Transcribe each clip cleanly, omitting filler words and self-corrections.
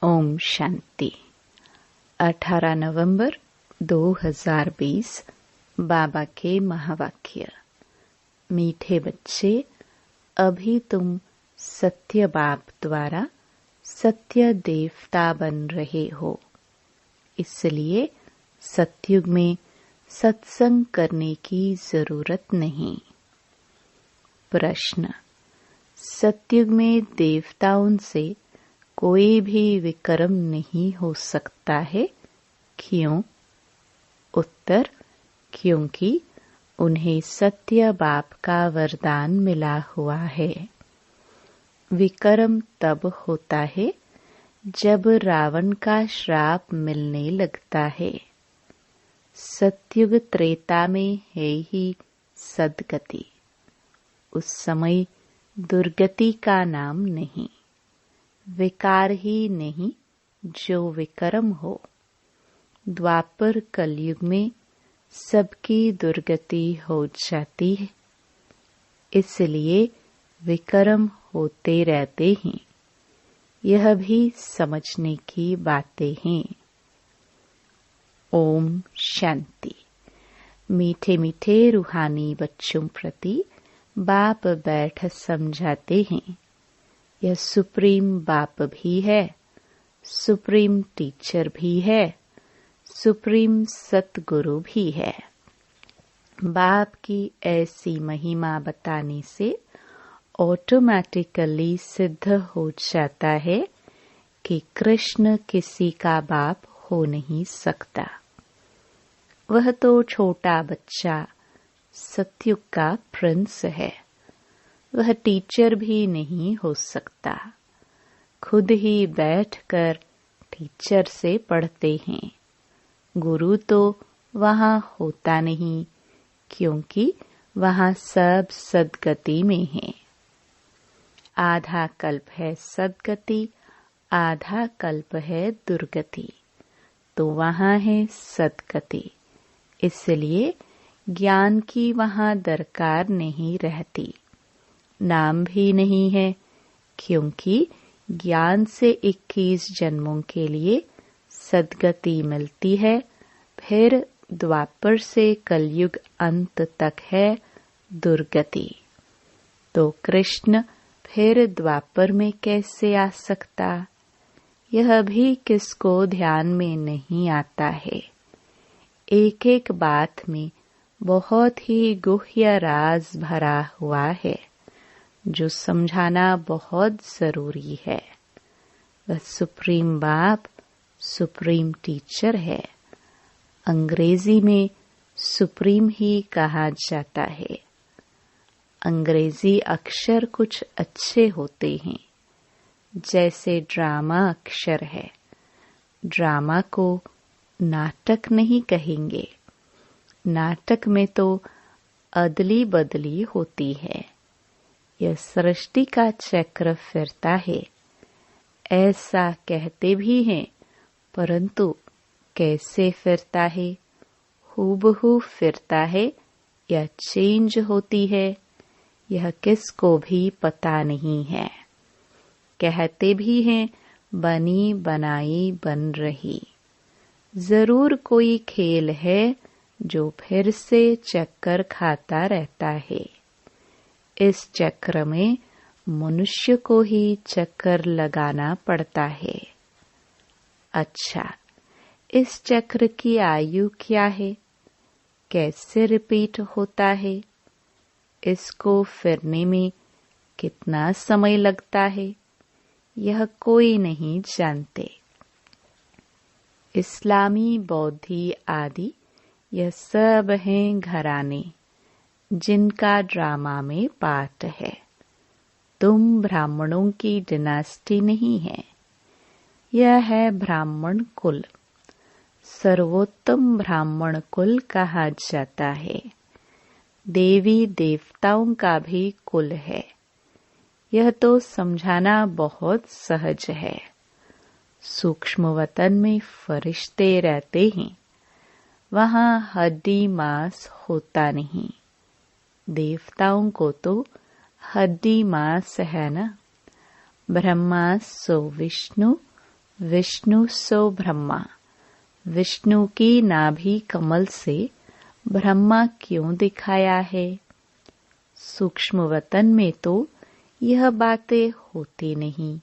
ओम शांति। 18 नवंबर 2020 बाबा के महावाक्य। मीठे बच्चे, अभी तुम सत्य बाप द्वारा सत्य देवता बन रहे हो, इसलिए सतयुग में सत्संग करने की जरूरत नहीं। प्रश्न: सतयुग में देवताओं से कोई भी विक्रम नहीं हो सकता है, क्यों? उत्तर: क्योंकि उन्हें सत्य बाप का वरदान मिला हुआ है। विक्रम तब होता है जब रावण का श्राप मिलने लगता है। सतयुग त्रेता में है ही सद्गति, उस समय दुर्गति का नाम नहीं, विकार ही नहीं जो विक्रम हो। द्वापर कलयुग में सबकी दुर्गति हो जाती है, इसलिए विक्रम होते रहते हैं। यह भी समझने की बातें हैं। ओम शांति। मीठे मीठे रूहानी बच्चों प्रति बाप बैठ समझाते हैं। यह सुप्रीम बाप भी है, सुप्रीम टीचर भी है, सुप्रीम सतगुरु भी है। बाप की ऐसी महिमा बताने से ऑटोमेटिकली सिद्ध हो जाता है कि कृष्ण किसी का बाप हो नहीं सकता। वह तो छोटा बच्चा सतयुग का प्रिंस है। वह टीचर भी नहीं हो सकता। खुद ही बैठकर टीचर से पढ़ते हैं। गुरु तो वहाँ होता नहीं, क्योंकि वहाँ सब सद्गति में है। आधा कल्प है सद्गति, आधा कल्प है दुर्गति, तो वहाँ है सद्गति। इसलिए ज्ञान की वहाँ दरकार नहीं रहती। नाम भी नहीं है, क्योंकि ज्ञान से 21 जन्मों के लिए सद्गति मिलती है। फिर द्वापर से कलयुग अंत तक है दुर्गति। तो कृष्ण फिर द्वापर में कैसे आ सकता? यह भी किसको ध्यान में नहीं आता है। एक एक बात में बहुत ही गुह्य राज भरा हुआ है, जो समझाना बहुत जरूरी है। वह सुप्रीम बाप सुप्रीम टीचर है। अंग्रेजी में सुप्रीम ही कहा जाता है। अंग्रेजी अक्षर कुछ अच्छे होते हैं, जैसे ड्रामा अक्षर है। ड्रामा को नाटक नहीं कहेंगे। नाटक में तो अदली बदली होती है। यह सृष्टि का चक्र फिरता है, ऐसा कहते भी हैं, परंतु कैसे फिरता है? हूबहू फिरता है या चेंज होती है, यह किसको भी पता नहीं है। कहते भी हैं बनी बनाई बन रही। जरूर कोई खेल है जो फिर से चक्कर खाता रहता है। इस चक्र में मनुष्य को ही चक्कर लगाना पड़ता है। अच्छा, इस चक्र की आयु क्या है? कैसे रिपीट होता है? इसको फिरने में कितना समय लगता है? यह कोई नहीं जानते। इस्लामी, बौद्धि आदि यह सब हैं घराने, जिनका ड्रामा में पार्ट है। तुम ब्राह्मणों की डिनास्टी नहीं है। यह है ब्राह्मण कुल। सर्वोत्तम ब्राह्मण कुल कहा जाता है। देवी देवताओं का भी कुल है। यह तो समझाना बहुत सहज है। सूक्ष्म वतन में फरिश्ते रहते हैं, वहाँ हड्डी मांस होता नहीं। देवताओं को तो हड्डी मांस है ना। ब्रह्मा सो विष्णु, विष्णु सो ब्रह्मा। विष्णु की नाभि कमल से ब्रह्मा क्यों दिखाया है? सूक्ष्म वतन में तो यह बातें होती नहीं,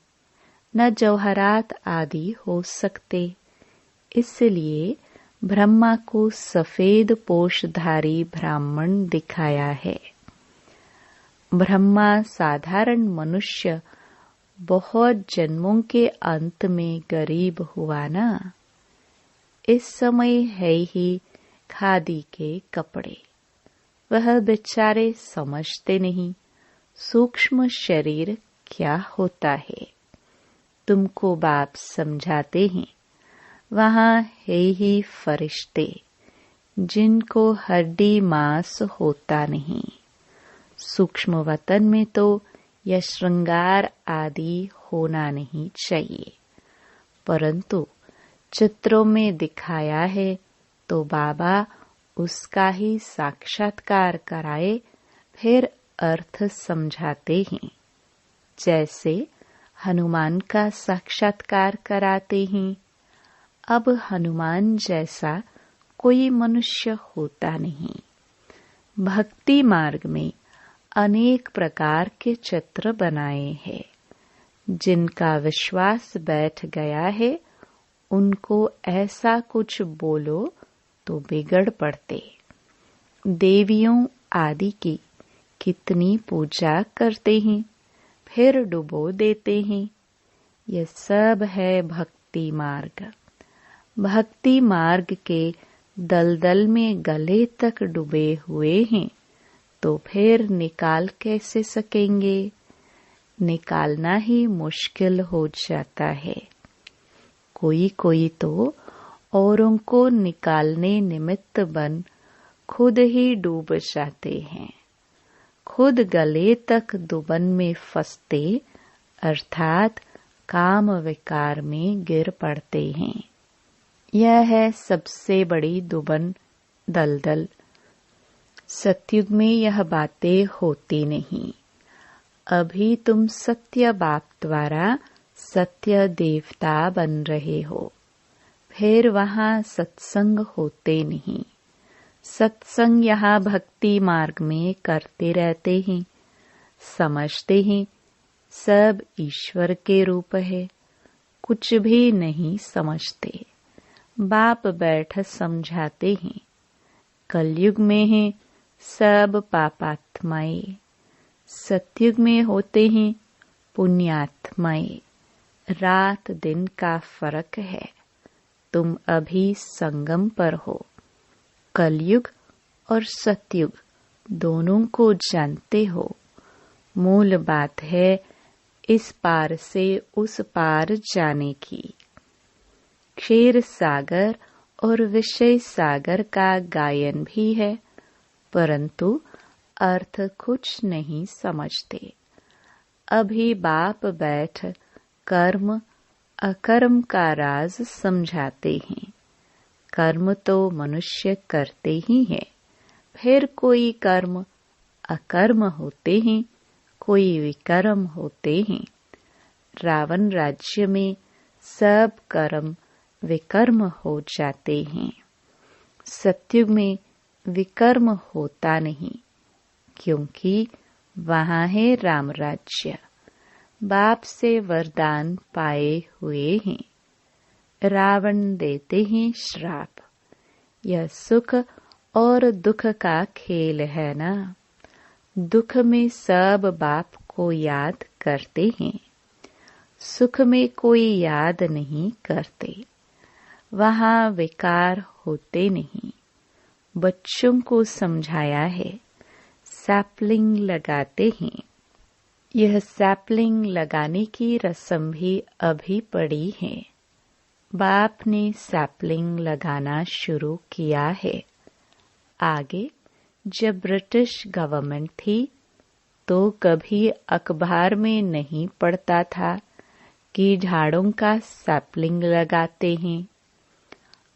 न जौहरात आदि हो सकते। इसलिए ब्रह्मा को सफेद पोषधारी ब्राह्मण दिखाया है। ब्रह्मा साधारण मनुष्य बहुत जन्मों के अंत में गरीब हुआ ना। इस समय है ही खादी के कपड़े। वह बेचारे समझते नहीं सूक्ष्म शरीर क्या होता है। तुमको बाप समझाते हैं। वहाँ है ही फरिश्ते जिनको हड्डी मांस होता नहीं। सूक्ष्म वतन में तो यह श्रृंगार आदि होना नहीं चाहिए, परंतु चित्रों में दिखाया है तो बाबा उसका ही साक्षात्कार कराए, फिर अर्थ समझाते हैं। जैसे हनुमान का साक्षात्कार कराते हैं। अब हनुमान जैसा कोई मनुष्य होता नहीं। भक्ति मार्ग में अनेक प्रकार के चित्र बनाए हैं। जिनका विश्वास बैठ गया है उनको ऐसा कुछ बोलो तो बिगड़ पड़ते। देवियों आदि की कितनी पूजा करते हैं, फिर डुबो देते हैं। यह सब है भक्ति मार्ग। भक्ति मार्ग के दलदल में गले तक डूबे हुए हैं तो फिर निकाल कैसे सकेंगे? निकालना ही मुश्किल हो जाता है। कोई कोई तो औरों को निकालने निमित्त बन खुद ही डूब जाते हैं। खुद गले तक दुबन में फंसते अर्थात काम विकार में गिर पड़ते हैं। यह है सबसे बड़ी दुबन दलदल। सतयुग में यह बातें होती नहीं। अभी तुम सत्य बाप द्वारा सत्य देवता बन रहे हो। फिर वहाँ सत्संग होते नहीं। सत्संग यहाँ भक्ति मार्ग में करते रहते हैं। समझते हैं सब ईश्वर के रूप है। कुछ भी नहीं समझते। बाप बैठ समझाते हैं। कलयुग में है सब पापात्माएं। सतयुग में होते हैं पुण्यात्माएं। रात दिन का फर्क है। तुम अभी संगम पर हो। कलयुग और सतयुग दोनों को जानते हो। मूल बात है इस पार से उस पार जाने की। क्षीर सागर और विषय सागर का गायन भी है, परंतु अर्थ कुछ नहीं समझते। अभी बाप बैठ कर्म अकर्म का राज समझाते हैं। कर्म तो मनुष्य करते ही हैं, फिर कोई कर्म अकर्म होते हैं, कोई विकर्म होते हैं। रावण राज्य में सब कर्म विकर्म हो जाते हैं। सतयुग में विकर्म होता नहीं, क्योंकि वहाँ है राम राज्य। बाप से वरदान पाए हुए हैं। रावण देते हैं श्राप। यह सुख और दुख का खेल है ना। दुख में सब बाप को याद करते हैं। सुख में कोई याद नहीं करते। वहाँ विकार होते नहीं। बच्चों को समझाया है सैपलिंग लगाते हैं। यह सैपलिंग लगाने की रस्म भी अभी पड़ी है। बाप ने सैपलिंग लगाना शुरू किया है। आगे जब ब्रिटिश गवर्नमेंट थी तो कभी अखबार में नहीं पढ़ता था कि झाड़ों का सैपलिंग लगाते हैं।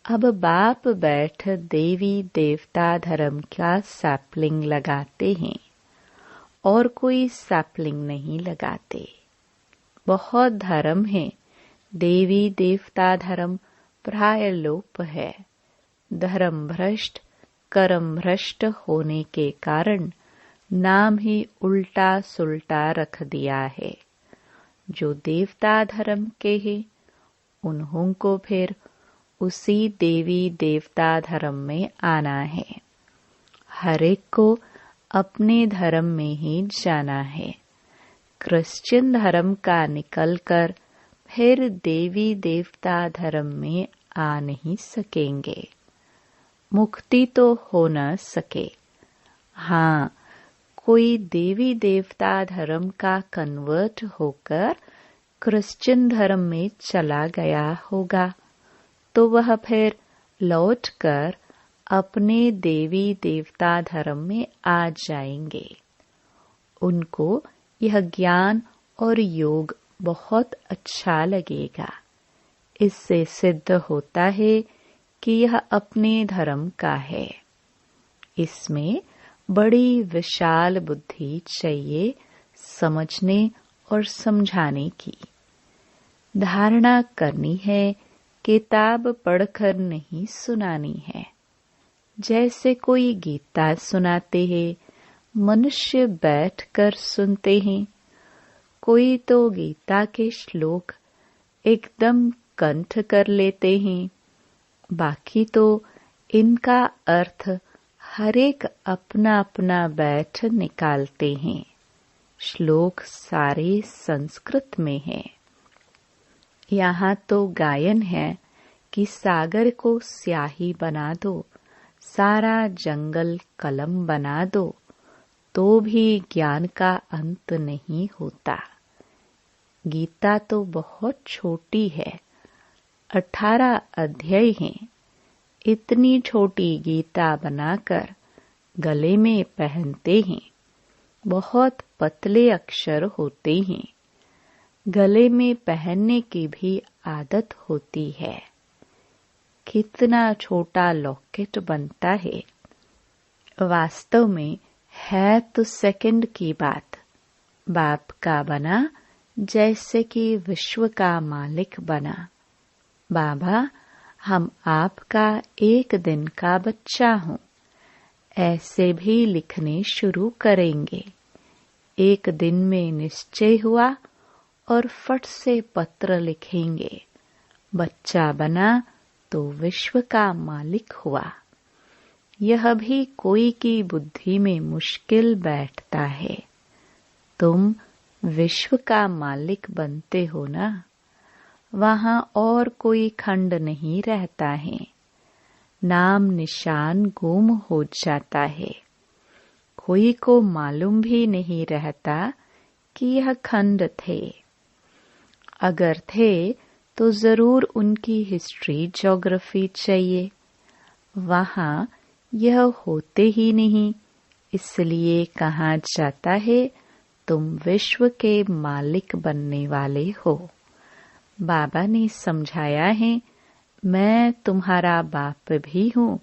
अब बाप बैठ देवी देवता धर्म का सैपलिंग लगाते हैं और कोई सैपलिंग नहीं लगाते। बहुत धर्म है देवी देवता धर्म प्राय लोप है। धर्म भ्रष्ट कर्म भ्रष्ट होने के कारण नाम ही उल्टा सुल्टा रख दिया है। जो देवता धर्म के हैं उन्हों को फिर उसी देवी देवता धर्म में आना है। हर एक को अपने धर्म में ही जाना है। क्रिश्चियन धर्म का निकलकर फिर देवी देवता धर्म में आ नहीं सकेंगे। मुक्ति तो हो न सके। हाँ, कोई देवी देवता धर्म का कन्वर्ट होकर क्रिश्चियन धर्म में चला गया होगा तो वह फिर लौटकर अपने देवी देवता धर्म में आ जाएंगे। उनको यह ज्ञान और योग बहुत अच्छा लगेगा। इससे सिद्ध होता है कि यह अपने धर्म का है। इसमें बड़ी विशाल बुद्धि चाहिए समझने और समझाने की। धारणा करनी है, किताब पढ़कर नहीं सुनानी है। जैसे कोई गीता सुनाते हैं, मनुष्य बैठकर सुनते हैं। कोई तो गीता के श्लोक एकदम कंठ कर लेते हैं, बाकी तो इनका अर्थ हर एक अपना अपना बैठ निकालते हैं। श्लोक सारे संस्कृत में हैं। यहाँ तो गायन है कि सागर को स्याही बना दो, सारा जंगल कलम बना दो, तो भी ज्ञान का अंत नहीं होता। गीता तो बहुत छोटी है, 18 अध्याय हैं। इतनी छोटी गीता बनाकर गले में पहनते हैं। बहुत पतले अक्षर होते हैं। गले में पहनने की भी आदत होती है। कितना छोटा लॉकेट बनता है। वास्तव में है तो सेकंड की बात। बाप का बना जैसे कि विश्व का मालिक बना। बाबा, हम आपका एक दिन का बच्चा हूँ, ऐसे भी लिखने शुरू करेंगे। एक दिन में निश्चय हुआ और फट से पत्र लिखेंगे। बच्चा बना तो विश्व का मालिक हुआ। यह भी कोई की बुद्धि में मुश्किल बैठता है। तुम विश्व का मालिक बनते हो ना, वहां और कोई खंड नहीं रहता है। नाम निशान गुम हो जाता है। कोई को मालूम भी नहीं रहता कि यह खंड थे। अगर थे तो जरूर उनकी हिस्ट्री ज्योग्राफी चाहिए। वहां यह होते ही नहीं, इसलिए कहा जाता है तुम विश्व के मालिक बनने वाले हो। बाबा ने समझाया है, मैं तुम्हारा बाप भी हूँ,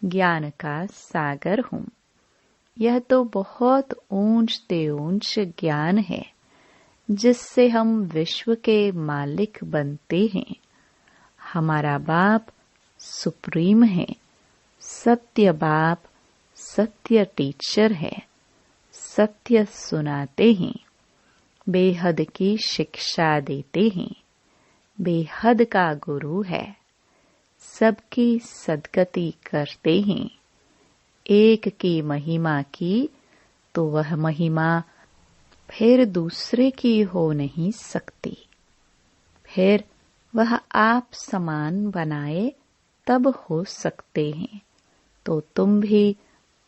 ज्ञान का सागर हूँ। यह तो बहुत ऊंचते ऊंच ज्ञान है जिससे हम विश्व के मालिक बनते हैं। हमारा बाप सुप्रीम है, सत्य बाप, सत्य टीचर है, सत्य सुनाते हैं, बेहद की शिक्षा देते हैं, बेहद का गुरु है, सबकी सद्गति करते हैं। एक की महिमा की तो वह महिमा फिर दूसरे की हो नहीं सकती। फिर वह आप समान बनाए तब हो सकते हैं। तो तुम भी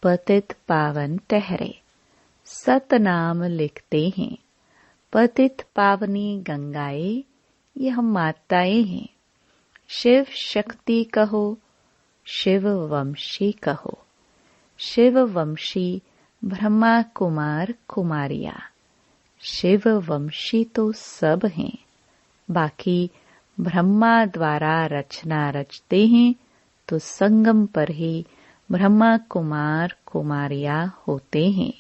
पतित पावन ठहरे। सतनाम लिखते हैं। पतित पावनी गंगाएं यह माताएं हैं। शिव शक्ति कहो, शिव वंशी कहो। शिव वंशी ब्रह्मा कुमार कुमारियां। शिव वंशी तो सब हैं, बाकी ब्रह्मा द्वारा रचना रचते हैं तो संगम पर ही ब्रह्मा कुमार कुमारियां होते हैं।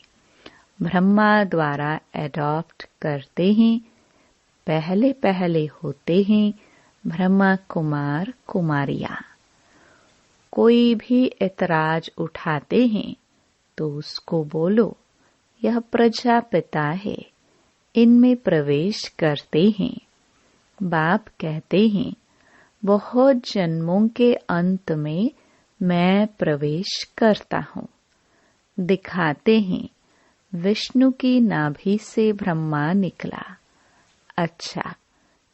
ब्रह्मा द्वारा एडॉप्ट करते हैं, पहले पहले होते हैं ब्रह्मा कुमार कुमारियां। कोई भी ऐतराज उठाते हैं तो उसको बोलो यह प्रजापिता है, इनमें प्रवेश करते हैं। बाप कहते हैं बहुत जन्मों के अंत में मैं प्रवेश करता हूँ। दिखाते हैं विष्णु की नाभि से ब्रह्मा निकला। अच्छा,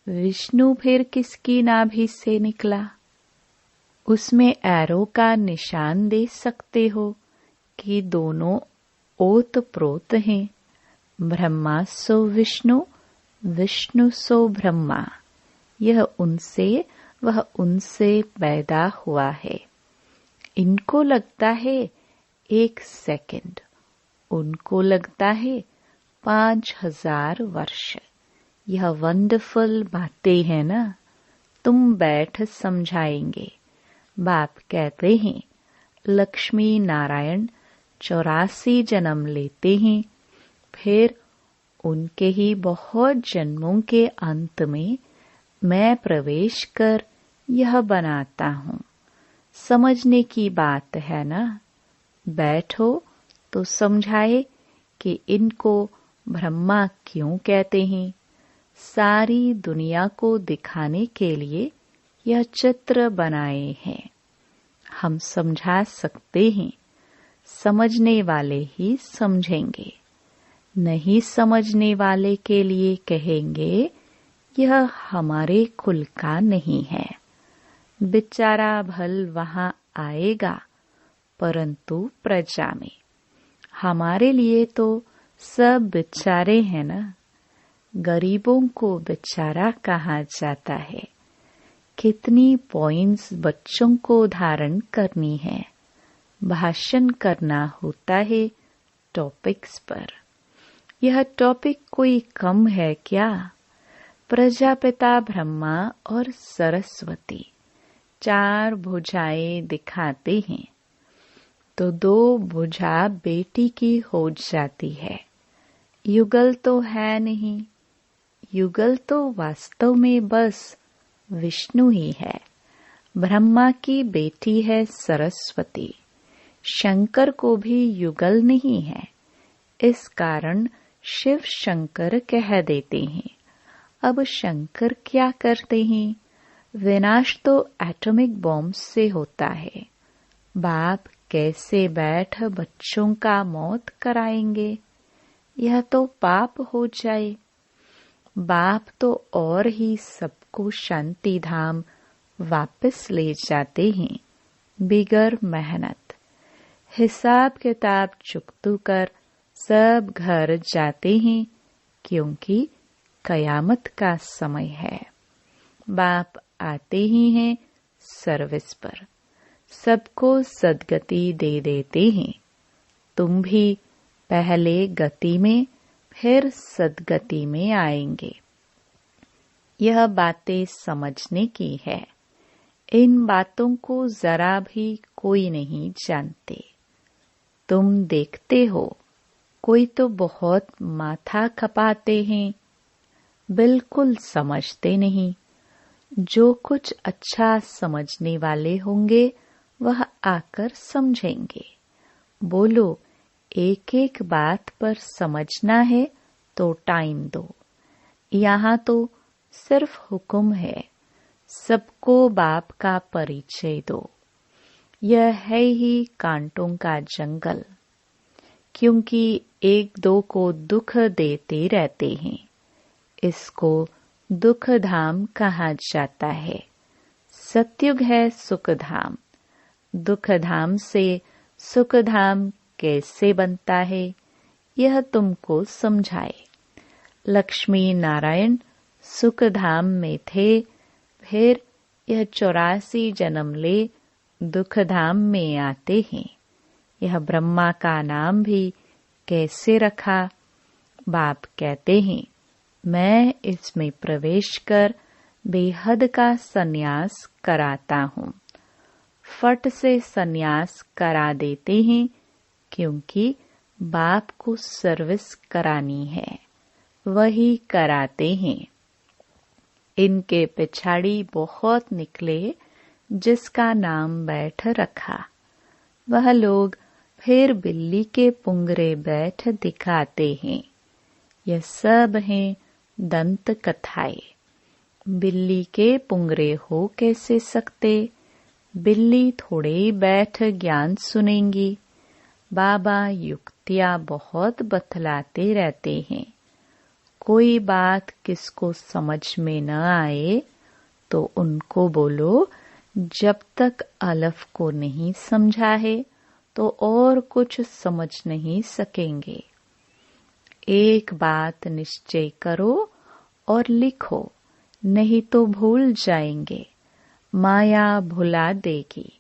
विष्णु फिर किसकी नाभि से निकला? उसमें एरो का निशान दे सकते हो कि दोनों ओत प्रोत हैं। ब्रह्मा सो विष्णु, विष्णु सो ब्रह्मा। यह उनसे वह उनसे पैदा हुआ है। इनको लगता है 1 सेकंड, उनको लगता है 5000 वर्ष। यह वंडरफुल बातें हैं ना। तुम बैठ समझाएंगे। बाप कहते हैं लक्ष्मी नारायण 84 जन्म लेते हैं, फिर उनके ही बहुत जन्मों के अंत में मैं प्रवेश कर यह बनाता हूँ। समझने की बात है ना। बैठो तो समझाए कि इनको ब्रह्मा क्यों कहते हैं। सारी दुनिया को दिखाने के लिए यह चित्र बनाए हैं। हम समझा सकते हैं, समझने वाले ही समझेंगे। नहीं समझने वाले के लिए कहेंगे यह हमारे कुल का नहीं है। बेचारा भल वहां आएगा, परंतु प्रजा में। हमारे लिए तो सब बेचारे हैं ना। गरीबों को बेचारा कहा जाता है। कितनी पॉइंट्स बच्चों को धारण करनी है। भाषण करना होता है टॉपिक्स पर। यह टॉपिक कोई कम है क्या? प्रजापिता ब्रह्मा और सरस्वती 4 भुजाएं दिखाते हैं तो 2 भुजा बेटी की हो जाती है। युगल तो है नहीं। युगल तो वास्तव में बस विष्णु ही है। ब्रह्मा की बेटी है सरस्वती। शंकर को भी युगल नहीं है। इस कारण शिव शंकर कह देते हैं। अब शंकर क्या करते हैं? विनाश तो एटॉमिक बॉम्ब से होता है। बाप कैसे बैठ बच्चों का मौत कराएंगे? यह तो पाप हो जाए। बाप तो और ही सबको शांति धाम वापस ले जाते हैं बिगर मेहनत। हिसाब किताब चुकतू कर सब घर जाते हैं, क्योंकि कयामत का समय है। बाप आते ही हैं सर्विस पर, सबको सदगति दे देते हैं। तुम भी पहले गति में फिर सदगति में आएंगे। यह बातें समझने की है। इन बातों को जरा भी कोई नहीं जानते। तुम देखते हो कोई तो बहुत माथा खपाते हैं, बिल्कुल समझते नहीं। जो कुछ अच्छा समझने वाले होंगे वह आकर समझेंगे। बोलो एक एक बात पर समझना है तो टाइम दो। यहाँ तो सिर्फ हुक्म है, सबको बाप का परिचय दो। यह है ही कांटों का जंगल, क्योंकि एक दो को दुख देते रहते हैं। इसको दुख धाम कहा जाता है। सतयुग है सुख धाम। दुख धाम से सुख धाम कैसे बनता है, यह तुमको समझाए। लक्ष्मी नारायण सुख धाम में थे, फिर यह 84 जन्म ले दुख धाम में आते हैं। यह ब्रह्मा का नाम भी कैसे रखा? बाप कहते हैं मैं इसमें प्रवेश कर बेहद का सन्यास कराता हूँ। फट से सन्यास करा देते हैं, क्योंकि बाप को सर्विस करानी है, वही कराते हैं। इनके पिछाड़ी बहुत निकले जिसका नाम बैठ रखा। वह लोग फिर बिल्ली के पुंगरे बैठ दिखाते हैं। यह सब हैं दंत कथाएं। बिल्ली के पुंगरे हो कैसे सकते? बिल्ली थोड़े ही बैठ ज्ञान सुनेंगी। बाबा युक्तियां बहुत बतलाते रहते हैं। कोई बात किसको समझ में न आए तो उनको बोलो, जब तक अलफ को नहीं समझा है तो और कुछ समझ नहीं सकेंगे। एक बात निश्चय करो और लिखो, नहीं तो भूल जाएंगे। माया भुला देगी।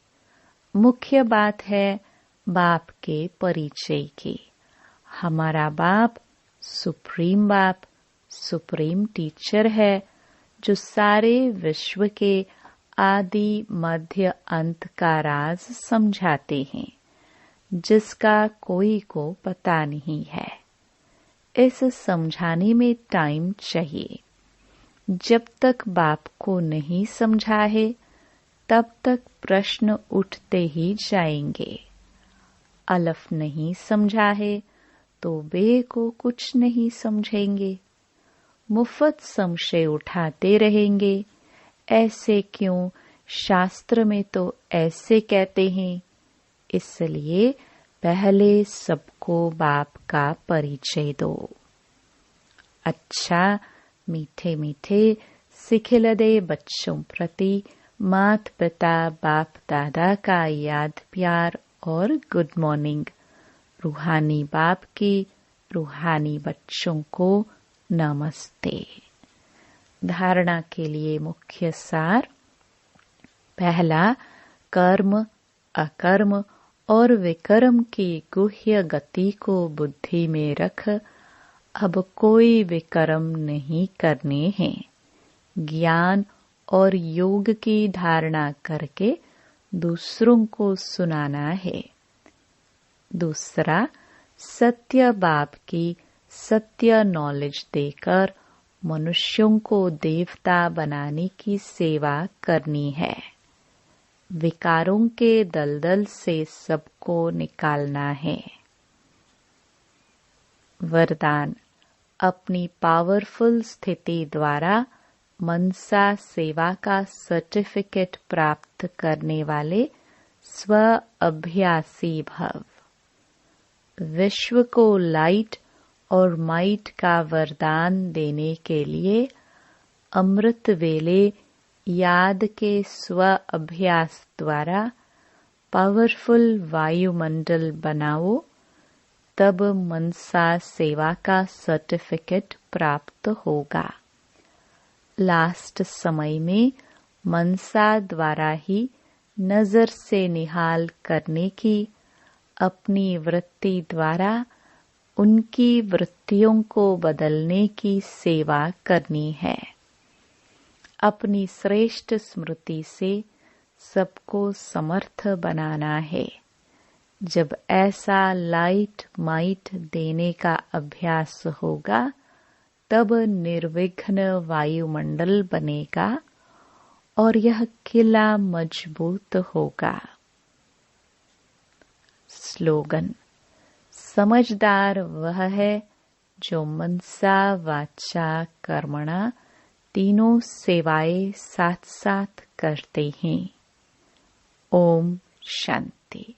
मुख्य बात है बाप के परिचय की। हमारा बाप सुप्रीम बाप, सुप्रीम टीचर है, जो सारे विश्व के आदि मध्य अंत का राज समझाते हैं, जिसका कोई को पता नहीं है। इस समझाने में टाइम चाहिए। जब तक बाप को नहीं समझा है तब तक प्रश्न उठते ही जाएंगे। अलफ नहीं समझा है तो बे को कुछ नहीं समझेंगे। मुफ्त संशय उठाते रहेंगे। ऐसे क्यों? शास्त्र में तो ऐसे कहते हैं। इसलिए पहले सबको बाप का परिचय दो। अच्छा, मीठे मीठे सिखिलदे बच्चों प्रति मात पिता बाप दादा का याद प्यार और गुड मॉर्निंग। रूहानी बाप की रूहानी बच्चों को नमस्ते। धारणा के लिए मुख्य सार। पहला, कर्म, अकर्म और विकर्म की गुह्य गति को बुद्धि में रख अब कोई विकर्म नहीं करने हैं। ज्ञान और योग की धारणा करके दूसरों को सुनाना है। दूसरा, सत्य बाप की सत्य नॉलेज देकर मनुष्यों को देवता बनाने की सेवा करनी है। विकारों के दलदल से सबको निकालना है। वरदान। अपनी पावरफुल स्थिति द्वारा मनसा सेवा का सर्टिफिकेट प्राप्त करने वाले स्व अभ्यासी भव। विश्व को लाइट और माइट का वरदान देने के लिए अमृत वेले याद के स्व अभ्यास द्वारा पावरफुल वायुमंडल बनाओ, तब मनसा सेवा का सर्टिफिकेट प्राप्त होगा। लास्ट समय में मनसा द्वारा ही नजर से निहाल करने की अपनी वृत्ति द्वारा उनकी वृत्तियों को बदलने की सेवा करनी है। अपनी श्रेष्ठ स्मृति से सबको समर्थ बनाना है। जब ऐसा लाइट माइट देने का अभ्यास होगा तब निर्विघ्न वायुमंडल बनेगा और यह किला मजबूत होगा। स्लोगन। समझदार वह है जो मनसा वाचा कर्मणा तीनों सेवाएं साथ साथ करते हैं। ओम शांति।